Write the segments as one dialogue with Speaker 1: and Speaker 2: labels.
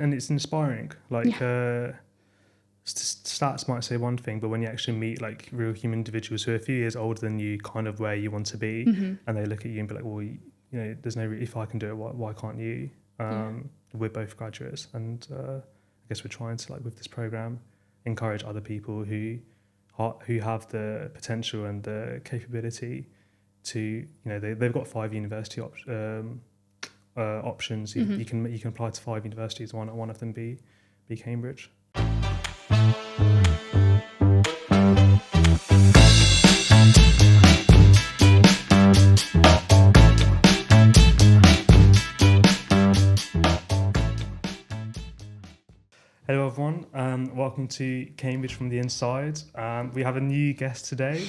Speaker 1: and it's inspiring. Stats might say one thing, but when you actually meet like real human individuals who are a few years older than you, kind of where you want to be, and they look at you and be like, well, there's no if I can do it, why can't you? We're both graduates, and I guess we're trying to, like, with this program, encourage other people who have the potential and the capability to, they've got 5 university options. You can apply to 5 universities. One of them be Cambridge. Hello everyone, welcome to Cambridge from the Inside. We have a new guest today.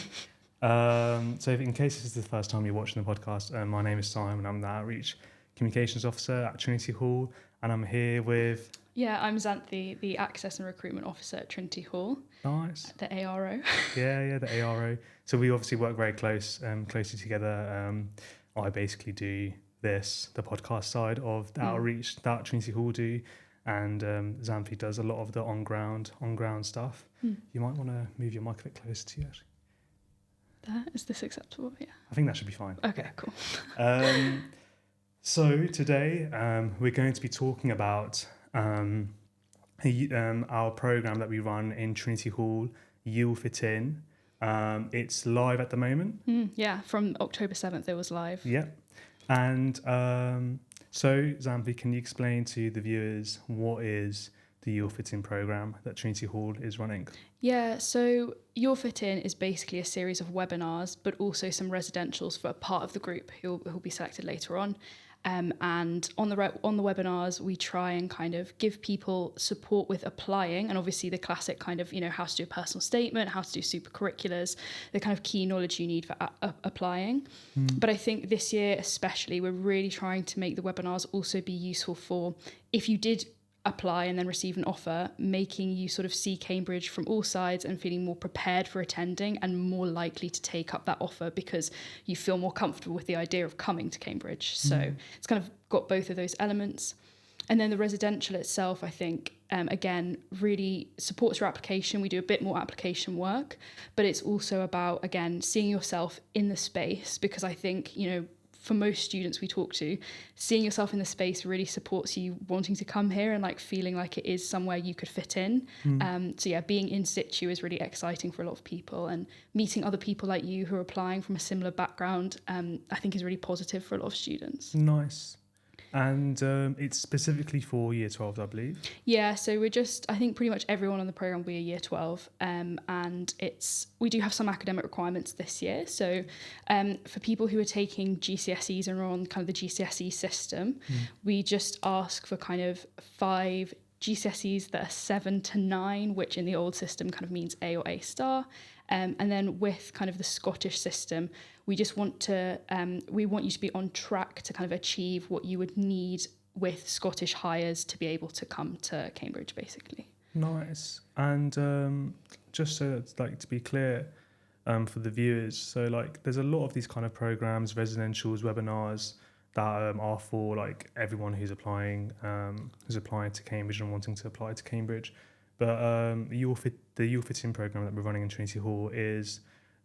Speaker 1: So in case this is the first time you're watching the podcast, my name is Siam and I'm the Outreach Communications Officer at Trinity Hall, and I'm here with...
Speaker 2: Yeah, I'm Xanthe, the Access and Recruitment Officer at Trinity Hall.
Speaker 1: Nice.
Speaker 2: The ARO.
Speaker 1: Yeah, the ARO. So we obviously work very closely together. I basically do the podcast side of the outreach that Trinity Hall do, and Xanthe does a lot of the on-ground stuff. You might want to move your mic a bit closer to you, actually.
Speaker 2: Is this acceptable? Yeah.
Speaker 1: I think that should be fine.
Speaker 2: Okay, cool.
Speaker 1: So today we're going to be talking about our program that we run in Trinity Hall, You'll Fit In. It's live at the moment.
Speaker 2: Yeah, from October 7th it was live.
Speaker 1: Yeah. And so, Xanthe, can you explain to the viewers what is the You'll Fit In program that Trinity Hall is running?
Speaker 2: Yeah, so You'll Fit In is basically a series of webinars, but also some residentials for a part of the group who'll be selected later on. And on the webinars, we try and kind of give people support with applying, and obviously the classic kind of, how to do a personal statement, how to do super curriculars, the kind of key knowledge you need for applying. But I think this year especially, we're really trying to make the webinars also be useful for, if you did apply and then receive an offer, making you sort of see Cambridge from all sides and feeling more prepared for attending and more likely to take up that offer because you feel more comfortable with the idea of coming to Cambridge. So it's kind of got both of those elements. And then the residential itself, I think, again, really supports your application. We do a bit more application work, but it's also about, again, seeing yourself in the space, because I think, for most students we talk to, seeing yourself in the space really supports you wanting to come here and like feeling like it is somewhere you could fit in. So yeah, being in situ is really exciting for a lot of people, and meeting other people like you who are applying from a similar background, I think is really positive for a lot of students.
Speaker 1: Nice. And it's specifically for Year 12, I believe.
Speaker 2: Yeah, so I think pretty much everyone on the programme will be a Year 12, and we do have some academic requirements this year. So for people who are taking GCSEs and are on kind of the GCSE system, we just ask for kind of 5 GCSEs that are 7 to 9, which in the old system kind of means A or A star. And then with kind of the Scottish system, we just want you to be on track to kind of achieve what you would need with Scottish hires to be able to come to Cambridge, basically.
Speaker 1: Nice. And just so it's like to be clear for the viewers, so like there's a lot of these kind of programs, residentials, webinars that are for like everyone who's applying to Cambridge and wanting to apply to Cambridge. But the You'll Fit In program that we're running in Trinity Hall is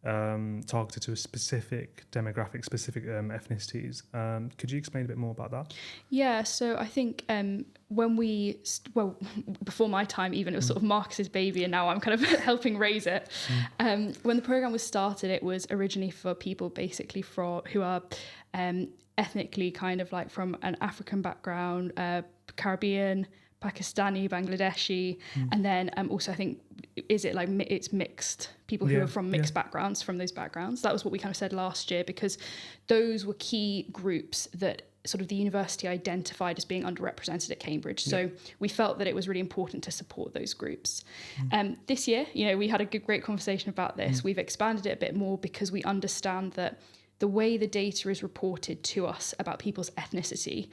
Speaker 1: targeted to a specific demographic, specific ethnicities. Could you explain a bit more about that? Yeah,
Speaker 2: so I think before my time even, it was sort of Marcus's baby, and now I'm kind of helping raise it. When the program was started, it was originally for people basically who are ethnically kind of like from an African background, Caribbean, Pakistani, Bangladeshi, and then also I think it's mixed people who are from mixed backgrounds, from those backgrounds. That was what we kind of said last year, because those were key groups that sort of the university identified as being underrepresented at Cambridge. So we felt that it was really important to support those groups. This year, we had a great conversation about this. We've expanded it a bit more because we understand that the way the data is reported to us about people's ethnicity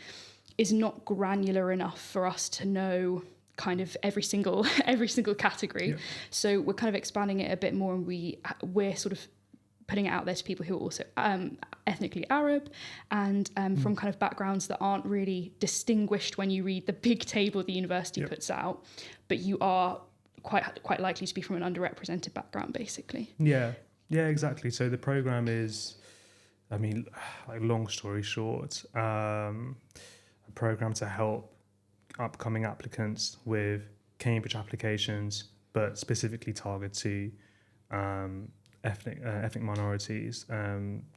Speaker 2: is not granular enough for us to know kind of every single category. So we're kind of expanding it a bit more, and we're sort of putting it out there to people who are also ethnically Arab and from kind of backgrounds that aren't really distinguished when you read the big table the university puts out, but you are quite likely to be from an underrepresented background, basically.
Speaker 1: Yeah, exactly. So the program is, I mean, like long story short, a program to help upcoming applicants with Cambridge applications, but specifically targeted to ethnic minorities,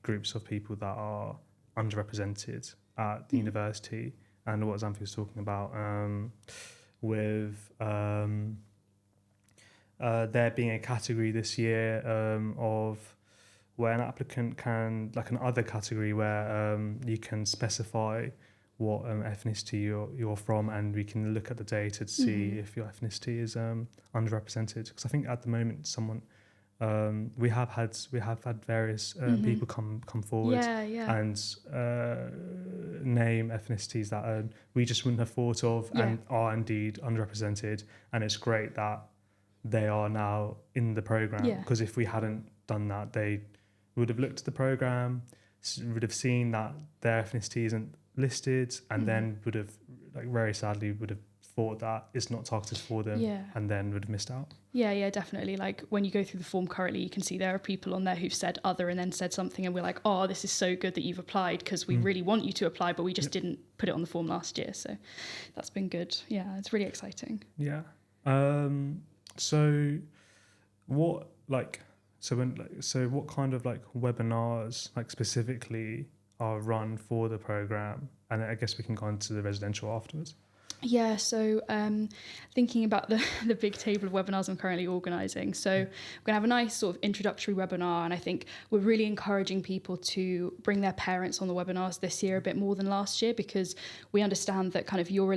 Speaker 1: groups of people that are underrepresented at the university, and what Xanthe was talking about with there being a category this year of where an applicant can, like an other category where you can specify what ethnicity you're from, and we can look at the data to see if your ethnicity is underrepresented. Because I think at the moment we have had various people come forward and name ethnicities that we just wouldn't have thought of and are indeed underrepresented, and it's great that they are now in the program, because if we hadn't done that, they would have looked at the program, would have seen that their ethnicity isn't listed, and then would have, like, very sadly would have thought that it's not targeted for them, and then would have missed out.
Speaker 2: Yeah, definitely. Like when you go through the form currently, you can see there are people on there who've said other and then said something, and we're like, oh, this is so good that you've applied, because we really want you to apply, but we just didn't put it on the form last year. So that's been good. Yeah, it's really exciting.
Speaker 1: Yeah. So what kind of like webinars like specifically are run for the program? And I guess we can go into the residential afterwards.
Speaker 2: Yeah, so thinking about the big table of webinars I'm currently organising. So we're going to have a nice sort of introductory webinar, and I think we're really encouraging people to bring their parents on the webinars this year a bit more than last year, because we understand that kind of your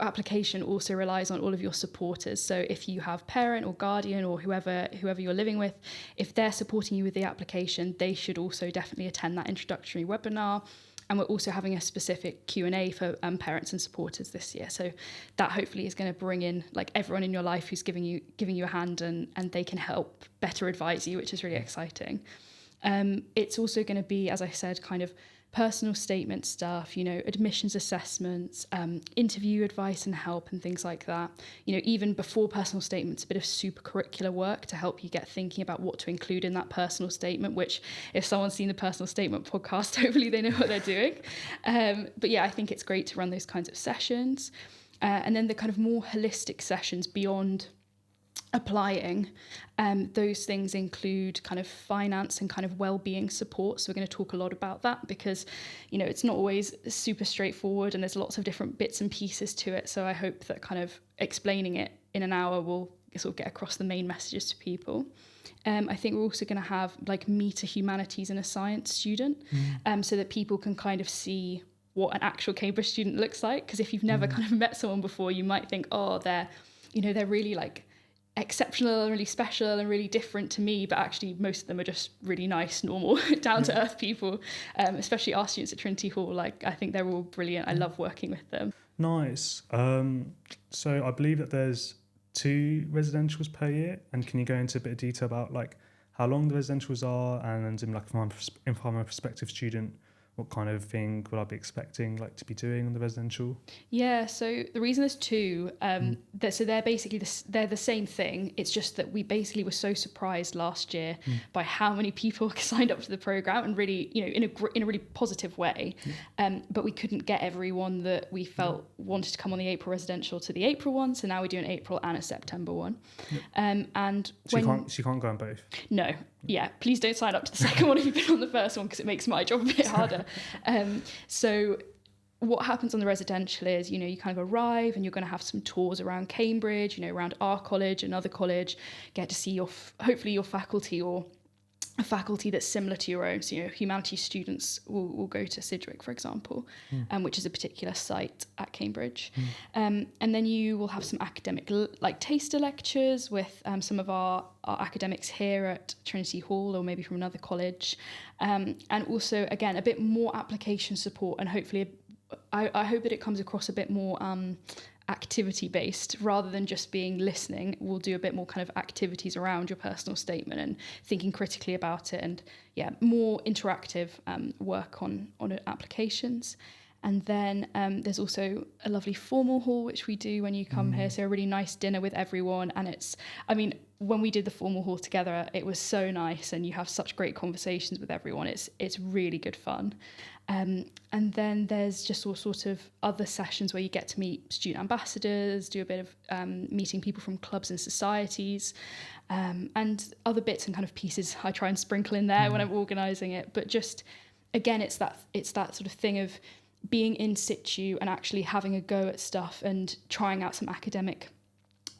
Speaker 2: application also relies on all of your supporters. So if you have parent or guardian or whoever you're living with, if they're supporting you with the application, they should also definitely attend that introductory webinar. And we're also having a specific Q&A for parents and supporters this year. So that hopefully is going to bring in like everyone in your life who's giving you a hand, and they can help better advise you, which is really exciting. It's also going to be, as I said, kind of personal statement stuff, admissions assessments, interview advice and help and things like that. Even before personal statements, a bit of super curricular work to help you get thinking about what to include in that personal statement, which if someone's seen the personal statement podcast, hopefully they know what they're doing. But yeah, I think it's great to run those kinds of sessions. And then the kind of more holistic sessions beyond applying, those things include kind of finance and kind of well-being support. So we're going to talk a lot about that, because it's not always super straightforward and there's lots of different bits and pieces to it. So I hope that kind of explaining it in an hour will sort of get across the main messages to people. I think we're also going to have like meet a humanities and a science student, so that people can kind of see what an actual Cambridge student looks like. Because if you've never kind of met someone before, you might think, oh, they're really like exceptional and really special and really different to me, but actually most of them are just really nice, normal, down-to-earth people, especially our students at Trinity Hall. Like, I think they're all brilliant. I love working with them. Nice.
Speaker 1: So I believe that there's 2 residentials per year, and can you go into a bit of detail about like how long the residentials are, and in like from a prospective student, what kind of thing would I be expecting like to be doing on the residential?
Speaker 2: Yeah, so the reason there's 2, so they're basically they're the same thing. It's just that we basically were so surprised last year by how many people signed up to the program, and really, in a really positive way. But we couldn't get everyone that we felt wanted to come on the April residential to the April one. So now we do an April and a September one. And
Speaker 1: so you can't go on both?
Speaker 2: No. Yeah, please don't sign up to the second one if you've been on the first one, because it makes my job a bit harder. So what happens on the residential is, you kind of arrive and you're going to have some tours around Cambridge, around our college, another college, get to see hopefully your faculty, or a faculty that's similar to your own. So, humanities students will go to Sidgwick, for example, which is a particular site at Cambridge. And then you will have some academic, like taster lectures with some of our academics here at Trinity Hall, or maybe from another college. And also, again, a bit more application support, and hopefully, I hope that it comes across a bit more activity based rather than just being listening. We'll do a bit more kind of activities around your personal statement and thinking critically about it, and more interactive work on applications. And then there's also a lovely formal hall, which we do when you come here. So a really nice dinner with everyone. And when we did the formal hall together, it was so nice, and you have such great conversations with everyone. It's really good fun. And then there's just all sorts of other sessions where you get to meet student ambassadors, do a bit of meeting people from clubs and societies, and other bits and kind of pieces I try and sprinkle in there when I'm organising it. But just, again, it's that sort of thing of being in situ and actually having a go at stuff and trying out some academic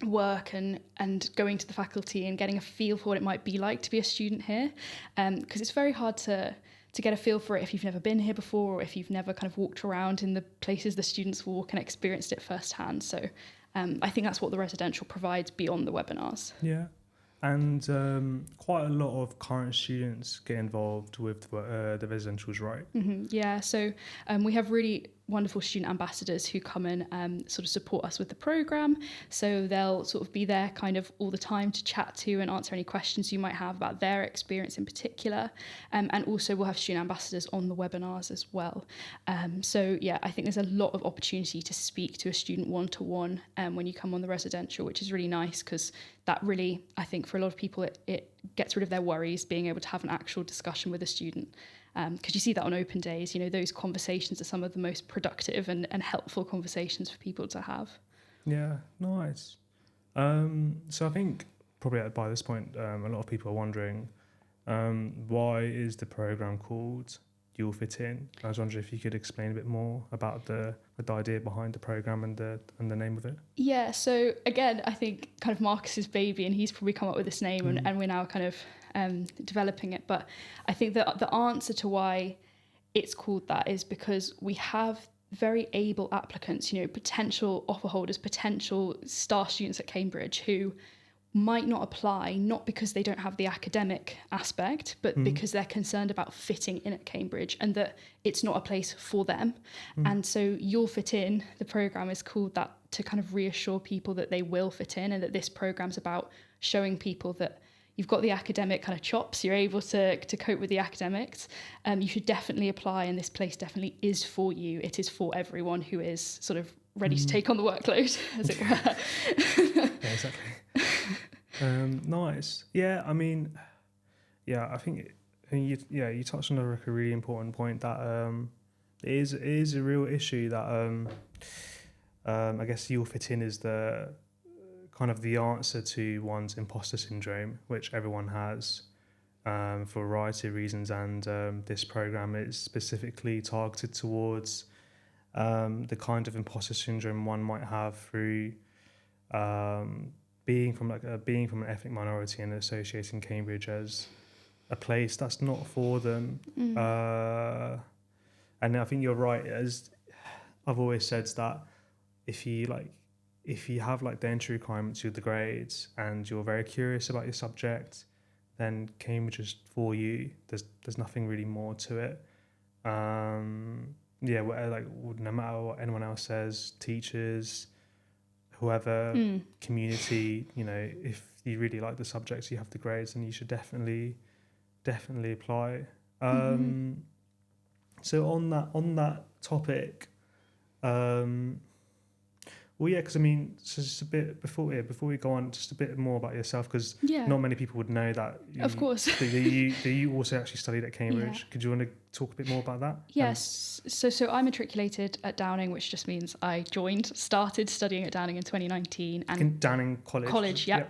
Speaker 2: work and going to the faculty and getting a feel for what it might be like to be a student here, because it's very hard to get a feel for it if you've never been here before, or if you've never kind of walked around in the places the students walk and experienced it firsthand. So I think that's what the residential provides beyond the webinars.
Speaker 1: Yeah. And quite a lot of current students get involved with the residentials, right?
Speaker 2: Mm-hmm. Yeah, so we have really wonderful student ambassadors who come and sort of support us with the programme. So they'll sort of be there kind of all the time to chat to and answer any questions you might have about their experience in particular. And also we'll have student ambassadors on the webinars as well. So yeah, I think there's a lot of opportunity to speak to a student one-to-one when you come on the residential, which is really nice, because that really, I think for a lot of people, it gets rid of their worries, being able to have an actual discussion with a student. Because you see that on open days, those conversations are some of the most productive and helpful conversations for people to have.
Speaker 1: Yeah, nice. So I think probably by this point, a lot of people are wondering, why is the programme called You'll Fit In? I was wondering if you could explain a bit more about the idea behind the programme and the name of it.
Speaker 2: Yeah, so again, I think kind of Marcus's baby, and he's probably come up with this name, and we're now kind of developing it. But I think that the answer to why it's called that is because we have very able applicants, potential offer holders, potential star students at Cambridge who might not apply, not because they don't have the academic aspect, but because they're concerned about fitting in at Cambridge and that it's not a place for them. And so You'll Fit In, the programme, is called that to kind of reassure people that they will fit in, and that this programme's about showing people that you've got the academic kind of chops, you're able to cope with the academics, you should definitely apply, and this place definitely is for you. It is for everyone who is sort of ready to take on the workload, as it were.
Speaker 1: Yeah, exactly. Nice. Yeah, I think you touched on a really important point that it is a real issue that I guess You'll Fit In is the kind of the answer to one's imposter syndrome, which everyone has for a variety of reasons, and this program is specifically targeted towards the kind of imposter syndrome one might have through being from an ethnic minority and associating Cambridge as a place that's not for them. And I think you're right, as I've always said, that if you have the entry requirements with the grades and you're very curious about your subject, then Cambridge is for you. There's nothing really more to it. No matter what anyone else says, teachers, whoever, community, if you really like the subjects, you have the grades, and you should definitely apply. So on that topic, because so just a bit before we go on, just a bit more about yourself, because not many people would know that.
Speaker 2: Of course.
Speaker 1: that you also actually studied at Cambridge. Could you want to talk a bit more about that?
Speaker 2: Yes. So I matriculated at Downing, which just means I started studying at Downing in 2019. And
Speaker 1: in Downing College.
Speaker 2: College, yeah.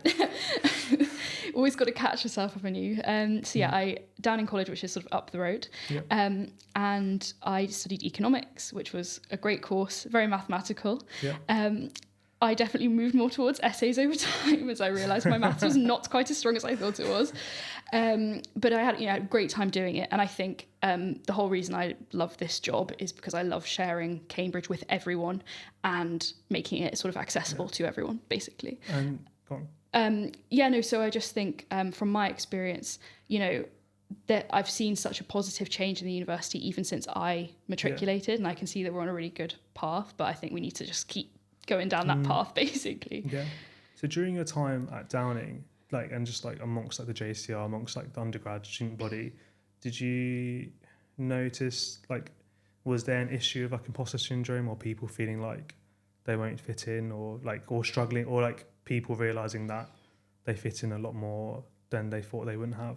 Speaker 2: Always got to catch yourself, haven't you? I Downing College, which is sort of up the road, and I studied economics, which was a great course, very mathematical. I definitely moved more towards essays over time as I realised my maths was not quite as strong as I thought it was. But I had a great time doing it, and I think the whole reason I love this job is because I love sharing Cambridge with everyone and making it sort of accessible to everyone, basically.
Speaker 1: And go on.
Speaker 2: So I just think from my experience, that I've seen such a positive change in the university even since I matriculated, and I can see that we're on a really good path, but I think we need to just keep going down that path, basically.
Speaker 1: Yeah. So during your time at Downing, like, and just like amongst like the JCR, amongst like the undergrad student body, did you notice, like, was there an issue of like imposter syndrome, or people feeling like they won't fit in, or struggling, or like people realizing that they fit in a lot more than they thought they wouldn't have?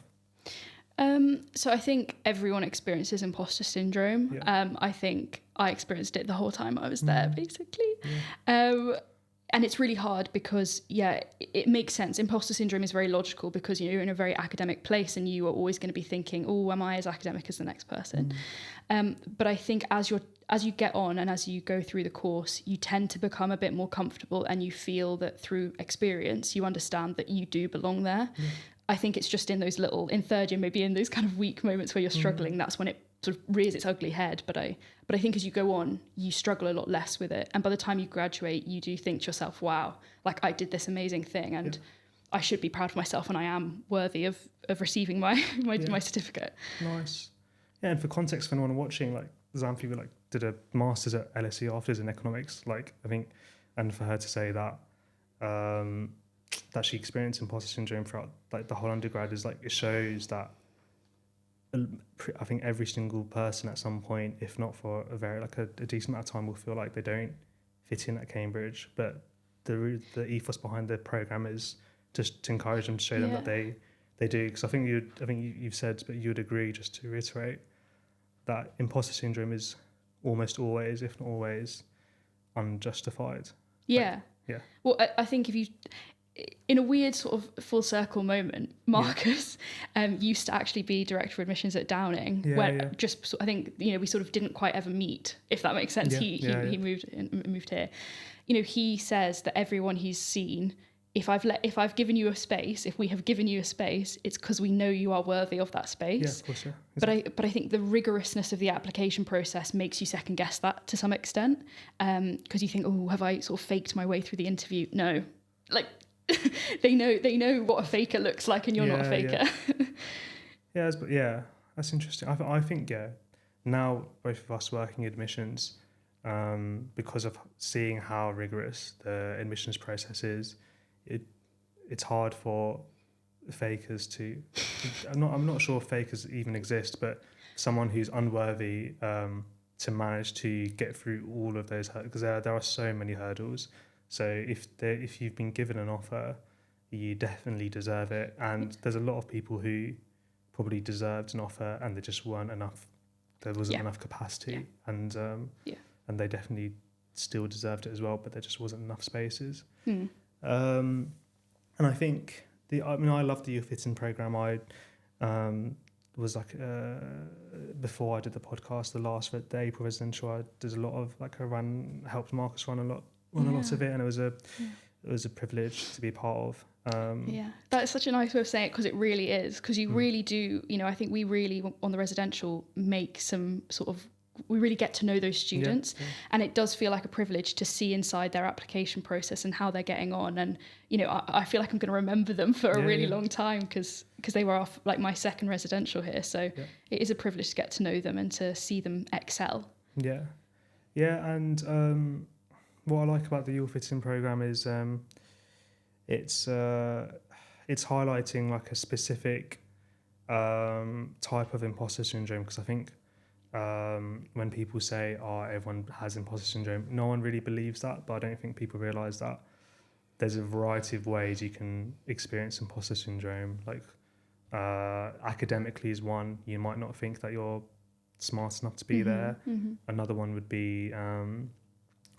Speaker 2: So I think everyone experiences imposter syndrome.
Speaker 1: Yeah.
Speaker 2: I think I experienced it the whole time I was there, basically.
Speaker 1: Yeah.
Speaker 2: And it's really hard because, it makes sense. Imposter syndrome is very logical because you're in a very academic place and you are always going to be thinking, oh, am I as academic as the next person? But I think as you get on and as you go through the course, you tend to become a bit more comfortable, and you feel that through experience, you understand that you do belong there. I think it's just in those in third year, maybe in those kind of weak moments where you're struggling, that's when it sort of rears its ugly head. But I think as you go on, you struggle a lot less with it. And by the time you graduate, you do think to yourself, wow, like I did this amazing thing, and I should be proud of myself, and I am worthy of receiving my certificate.
Speaker 1: Nice. Yeah, and for context, for anyone watching, like Xanthe like did a master's at LSE afterwards in economics, like I think, and for her to say that that she experienced imposter syndrome throughout like the whole undergrad is like, it shows that I think every single person at some point, if not for a very like a decent amount of time, will feel like they don't fit in at Cambridge. But the ethos behind the program is just to encourage them, to show them that they do. Because I think you've said, but you would agree, just to reiterate, that imposter syndrome is almost always, if not always, unjustified.
Speaker 2: Yeah.
Speaker 1: Yeah.
Speaker 2: Well, I think if you, in a weird sort of full circle moment, Marcus used to actually be director of admissions at Downing, just I think we sort of didn't quite ever meet, if that makes sense. He moved here. He says that everyone he's seen, if I've given you a space, if we have given you a space, it's because we know you are worthy of that space.
Speaker 1: Yeah, of course, yeah. Exactly.
Speaker 2: But I think the rigorousness of the application process makes you second guess that to some extent, because you think, oh, have I sort of faked my way through the interview? No, like they know what a faker looks like, and you're not a faker.
Speaker 1: Yeah, that's interesting. I think now both of us working admissions, because of seeing how rigorous the admissions process is, it's hard for fakers to. I'm not sure if fakers even exist, but someone who's unworthy to manage to get through all of those hurdles, because there are so many hurdles. So if you've been given an offer, you definitely deserve it. And there's a lot of people who probably deserved an offer and there just weren't enough. There wasn't enough capacity, and they definitely still deserved it as well, but there just wasn't enough spaces. And I think I love the Youth Fitting program. I was like before I did the podcast, the April residential, I did a lot of helped Marcus run a lot of it, and it was a privilege to be a part of.
Speaker 2: That's such a nice way of saying it, because it really is, because you really do, I think we really on the residential make some sort of, we really get to know those students, and it does feel like a privilege to see inside their application process and how they're getting on. And I feel like I'm going to remember them for a really long time, because they were off like my second residential here, so it is a privilege to get to know them and to see them excel.
Speaker 1: And what I like about the Youth Fitting program is it's highlighting like a specific type of imposter syndrome, because I think when people say, everyone has imposter syndrome, no one really believes that, but I don't think people realise that there's a variety of ways you can experience imposter syndrome. Like academically is one. You might not think that you're smart enough to be there. Another one would be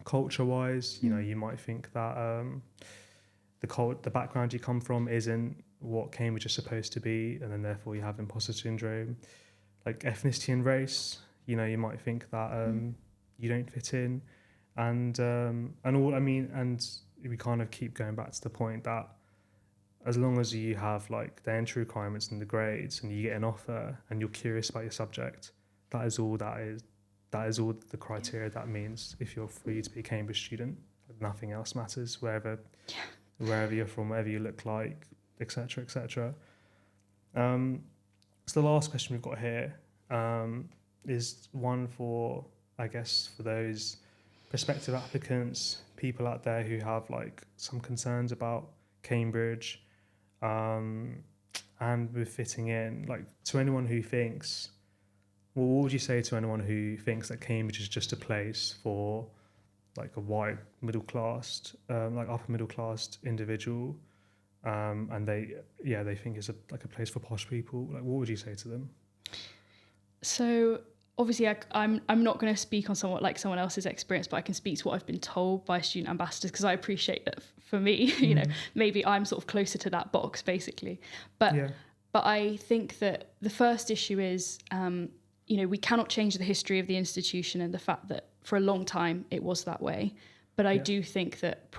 Speaker 1: culture-wise. You might think that the background you come from isn't what Cambridge is supposed to be, and then therefore you have imposter syndrome. Like ethnicity and race, you might think that you don't fit in, and we kind of keep going back to the point that as long as you have like the entry requirements and the grades, and you get an offer, and you're curious about your subject, that is all the criteria that means if you're free to be a Cambridge student. Nothing else matters, wherever you're from, whatever you look like, etc., etc. So the last question we've got here is one for, I guess, for those prospective applicants, people out there who have like some concerns about Cambridge, and with fitting in, like to anyone who thinks, well, what would you say to anyone who thinks that Cambridge is just a place for like a white middle class, like upper middle class individual, and they think it's like a place for posh people? Like, what would you say to them?
Speaker 2: So obviously, I'm not going to speak on someone else's experience, but I can speak to what I've been told by student ambassadors, because I appreciate that for me, maybe I'm sort of closer to that box basically. But I think that the first issue is, we cannot change the history of the institution and the fact that for a long time it was that way. But I do think that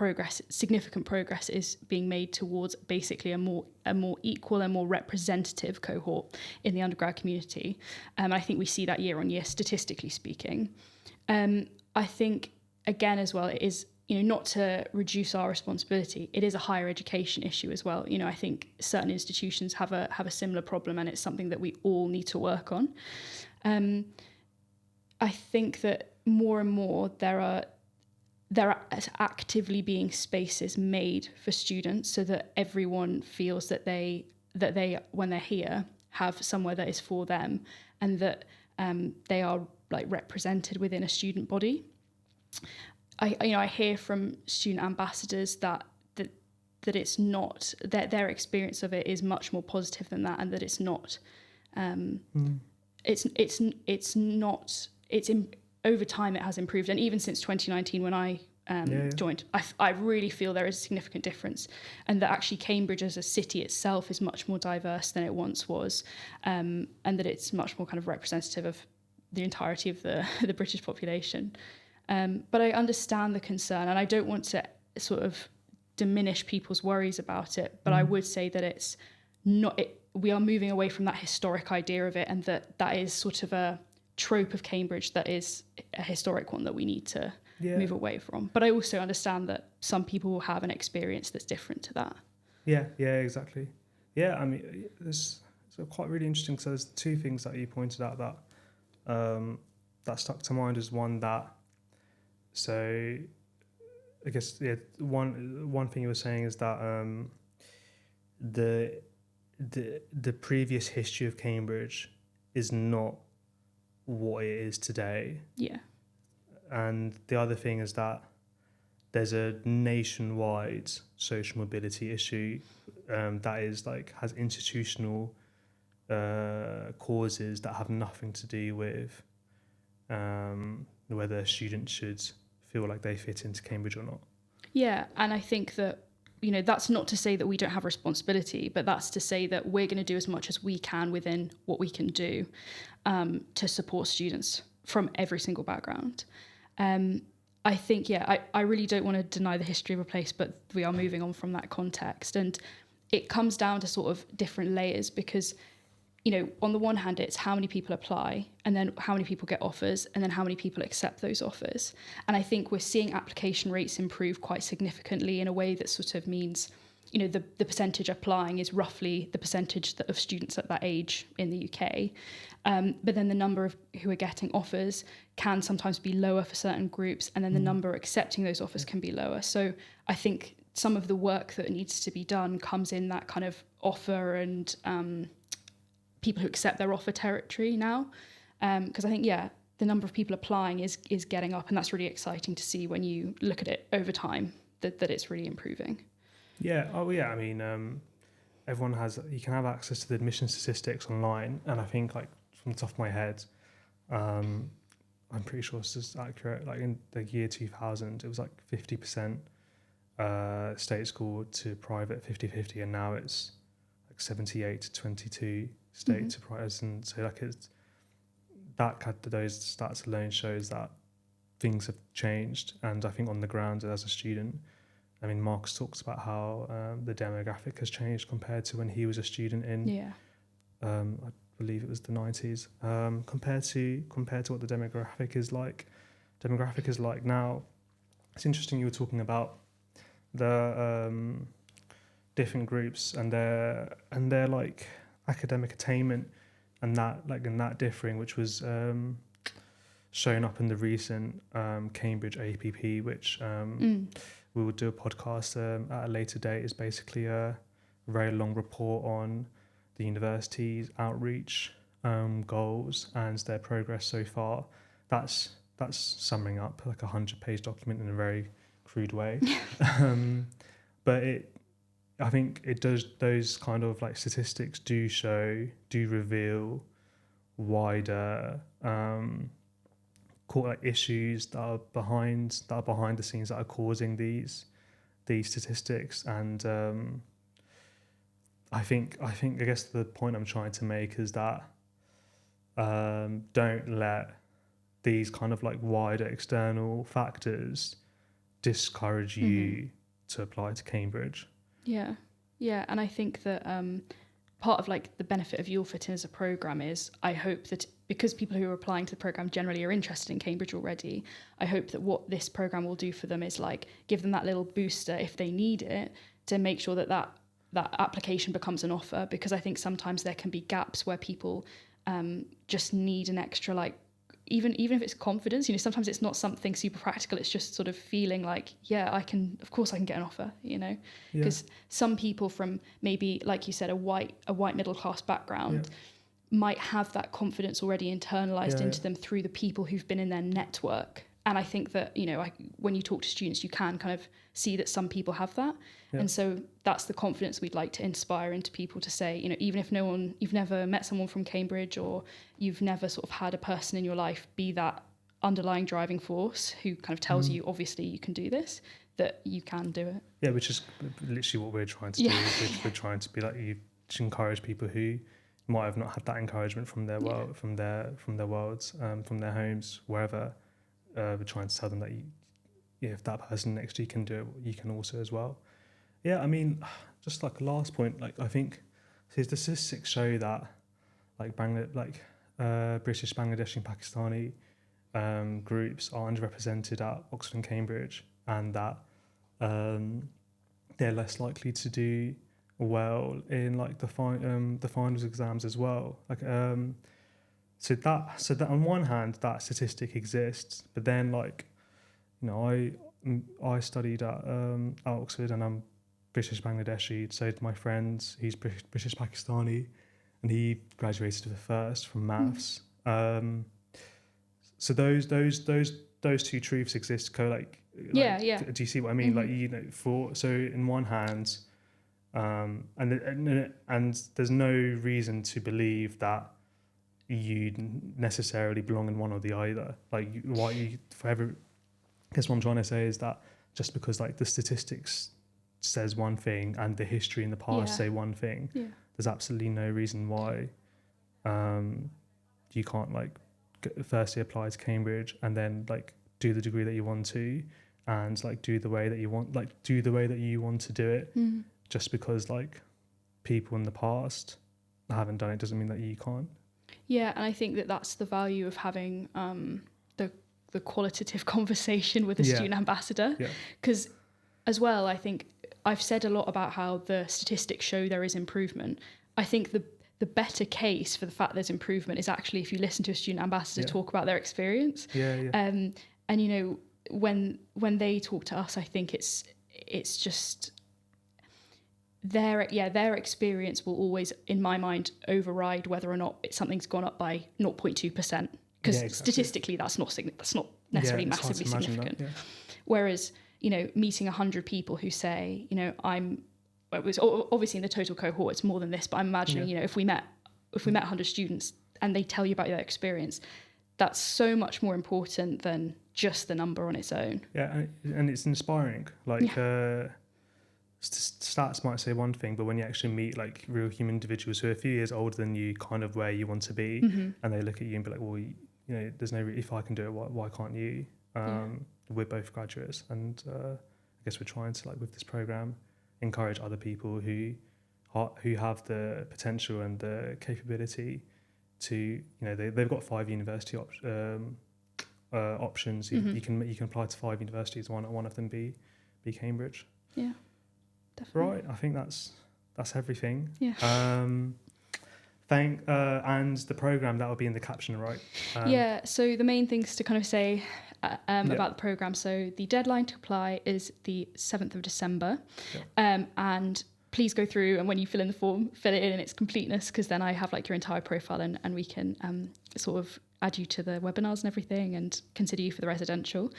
Speaker 2: significant progress is being made towards basically a more equal and more representative cohort in the undergrad community. I think we see that year on year, statistically speaking. I think, again, as well, it is, not to reduce our responsibility, it is a higher education issue as well. I think certain institutions have a similar problem, and it's something that we all need to work on. I think that more and more there are actively being spaces made for students so that everyone feels that they when they're here have somewhere that is for them, and that they are like represented within a student body. I hear from student ambassadors that it's not, that their experience of it is much more positive than that, and that it's not over time it has improved, and even since 2019 when I joined, I really feel there is a significant difference, and that actually Cambridge as a city itself is much more diverse than it once was, and that it's much more kind of representative of the entirety of the British population. But I understand the concern, and I don't want to sort of diminish people's worries about it, but I would say that it's not. We are moving away from that historic idea of it, and that is sort of a trope of Cambridge that is a historic one that we need to move away from. But I also understand that some people will have an experience that's different to that.
Speaker 1: Yeah, exactly. Yeah, I mean, it's quite really interesting. So there's two things that you pointed out that stuck to mind as one that. So I guess one thing you were saying is that the previous history of Cambridge is not what it is today.
Speaker 2: Yeah.
Speaker 1: And the other thing is that there's a nationwide social mobility issue that is like has institutional causes that have nothing to do with whether students should feel like they fit into Cambridge or not.
Speaker 2: Yeah, and I think that, that's not to say that we don't have responsibility, but that's to say that we're going to do as much as we can within what we can do to support students from every single background. I think, I really don't want to deny the history of a place, but we are moving on from that context. And it comes down to sort of different layers because, on the one hand, it's how many people apply, and then how many people get offers, and then how many people accept those offers. And I think we're seeing application rates improve quite significantly in a way that sort of means, the percentage applying is roughly the percentage of students at that age in the UK. But then the number of who are getting offers can sometimes be lower for certain groups, and then the number accepting those offers can be lower. So I think some of the work that needs to be done comes in that kind of offer and people who accept their offer territory now, because I think the number of people applying is getting up, and that's really exciting to see when you look at it over time that it's really improving.
Speaker 1: I mean, everyone you can have access to the admission statistics online, and I think like from the top of my head, I'm pretty sure this is accurate, like in the year 2000 it was like 50% state school to private, 50-50, and now it's like 78-22 state to private. And so like those stats alone shows that things have changed. And I think on the ground as a student, I mean, Marcus talks about how the demographic has changed compared to when he was a student in I believe it was the 90s, compared to what the demographic is like now. It's interesting you were talking about the different groups and their like academic attainment and that differing, which was shown up in the recent Cambridge APP, which we will do a podcast at a later date. Is basically a very long report on the university's outreach goals and their progress so far. That's summing up like a 100-page document in a very crude way. But I think it does, those kind of like statistics do reveal wider issues that are behind the scenes that are causing these statistics. And I guess the point I'm trying to make is that don't let these kind of like wider external factors discourage you to apply to Cambridge.
Speaker 2: Yeah, and I think that part of like the benefit of You'll Fit In as a program is I hope that because people who are applying to the program generally are interested in Cambridge already, I hope that what this program will do for them is like give them that little booster if they need it to make sure that application becomes an offer, because I think sometimes there can be gaps where people just need an extra like even if it's confidence, sometimes it's not something super practical, it's just sort of feeling like, of course I can get an offer, because some people from maybe, like you said, a white middle class background might have that confidence already internalized into them through the people who've been in their network. And I think that, when you talk to students, you can kind of see that some people have that. Yeah. And so that's the confidence we'd like to inspire into people to say, even if you've never met someone from Cambridge or you've never sort of had a person in your life be that underlying driving force who kind of tells you, obviously you can do this, that you can do it.
Speaker 1: Yeah, which is literally what we're trying to do. We're trying to be like you, to encourage people who might have not had that encouragement from their world, from their worlds, from their homes, wherever. We're trying to tell them that if that person next to you can do it, you can also as well. Yeah, I mean, just like a last point, like I think the statistics show that like British, Bangladeshi and Pakistani groups are underrepresented at Oxford and Cambridge, and that they're less likely to do well in like the finals exams as well. Like so that on one hand that statistic exists, but then like I studied at Oxford and I'm British Bangladeshi. So did my friend, he's British Pakistani, and he graduated with a first from maths. So those two truths exist. Do you see what I mean? Like so in one hand, and there's no reason to believe that you necessarily belong in one or the other. Like guess what I'm trying to say is that just because like the statistics says one thing and the history in the past say one thing, there's absolutely no reason why you can't like firstly apply to Cambridge and then like do the degree that you want to and like do the way that you want to do it. Just because like people in the past haven't done it doesn't mean that you can't.
Speaker 2: Yeah, and I think that that's the value of having the qualitative conversation with a student ambassador. Because as well, I think I've said a lot about how the statistics show there is improvement. I think the better case for the fact there's improvement is actually if you listen to a student ambassador talk about their experience. And when they talk to us, I think it's just their experience will always, in my mind, override whether or not something's gone up by 0.2%. Because statistically, that's not necessarily massively significant. Whereas, meeting 100 people who say, it was obviously in the total cohort, it's more than this, but I'm imagining, if we met 100 students and they tell you about their experience, that's so much more important than just the number on its own.
Speaker 1: Yeah, and it's inspiring. Like, stats might say one thing, but when you actually meet like real human individuals who are a few years older than you, kind of where you want to be, and they look at you and be like, well, there's no if I can do it, why can't you? We're both graduates, and I guess we're trying to, like, with this program, encourage other people who have the potential and the capability to, they've got 5 university options. You can apply to 5 universities. One of them be Cambridge.
Speaker 2: Definitely.
Speaker 1: Right, I think that's everything. And the program that will be in the caption, right?
Speaker 2: Yeah, so the main things to kind of say about the program. So the deadline to apply is the 7th of December. And please go through, and when you fill in the form, fill it in its completeness, because then I have like your entire profile, and we can sort of add you to the webinars and everything and consider you for the residential.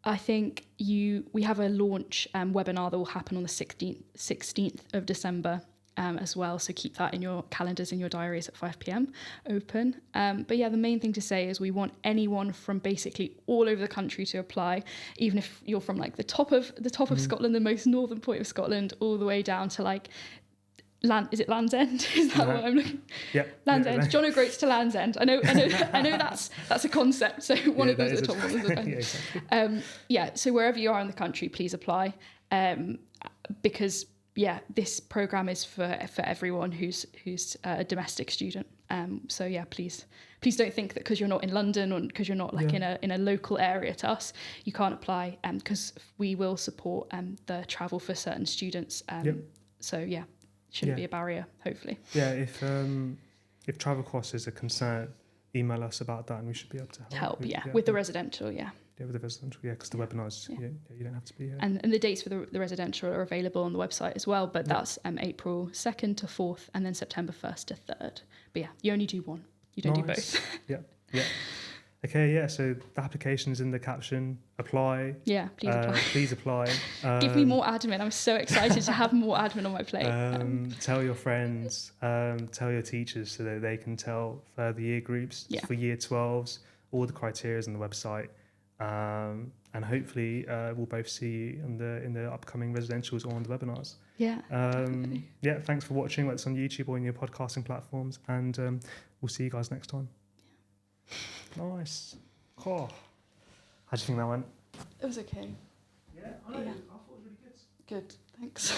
Speaker 2: I think we have a launch webinar that will happen on the 16th of December as well. So keep that in your calendars, in your diaries at 5 p.m. open. But yeah, the main thing to say is we want anyone from basically all over the country to apply, even if you're from like the top of Scotland, the most northern point of Scotland, all the way down to like is it Land's End? Is that what I'm looking?
Speaker 1: Yeah.
Speaker 2: Land's End. John O'Groats to Land's End. I know that's a concept. So one of those at the top, one of the
Speaker 1: yeah, exactly.
Speaker 2: So wherever you are in the country, please apply, because this program is for everyone who's a domestic student. So yeah, please don't think that because you're not in London or because you're not like in a local area to us, you can't apply. Because we will support the travel for certain students. So yeah. Shouldn't be a barrier, hopefully.
Speaker 1: Yeah, if travel costs is a concern, email us about that and we should be able to help.
Speaker 2: With the residential,
Speaker 1: Yeah, with the residential, because the webinars, you don't have to be here.
Speaker 2: And the dates for the residential are available on the website as well, but that's April 2nd to 4th and then September 1st to 3rd. But yeah, you only do one. You don't do both.
Speaker 1: Yeah. Okay, so the application is in the caption. Apply.
Speaker 2: Yeah, please apply.
Speaker 1: Please apply.
Speaker 2: Give me more admin. I'm so excited to have more admin on my plate.
Speaker 1: Tell your friends, tell your teachers so that they can tell further year groups for year 12s, all the criteria is on the website. And hopefully we'll both see you in the upcoming residentials or on the webinars.
Speaker 2: Yeah.
Speaker 1: Thanks for watching, whether it's on YouTube or in your podcasting platforms. And we'll see you guys next time. Nice. Oh. How do you think that went?
Speaker 2: It was okay.
Speaker 1: Yeah, I thought it was really good.
Speaker 2: Good, thanks.